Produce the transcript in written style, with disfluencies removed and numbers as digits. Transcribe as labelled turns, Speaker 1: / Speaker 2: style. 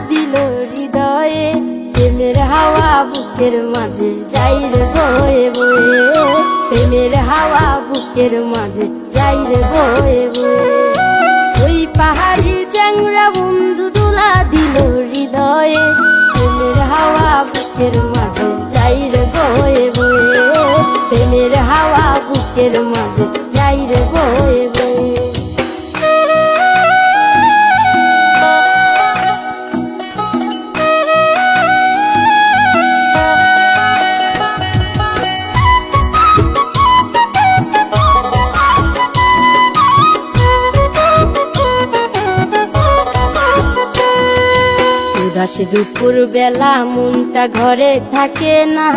Speaker 1: দিল হৃদয়ে, প্রেমের হাওয়া বুকের মাঝে যাই রে বয়ে বয়ে, প্রেমের হাওয়া বুকের মাঝে যাই রে বয়ে বয়ে। ওই পাহাড়ি চ্যাংড়া বন্ধু দোলা দিল হৃদয়ে, প্রেমের হাওয়া বুকের মাঝে যাই রে বয়ে বয়ে, প্রেমের হাওয়া বুকের মাঝে যাই রে বয়ে বয়ে। উদাস দুপুর বেলা মনটা ঘরে থাকে না,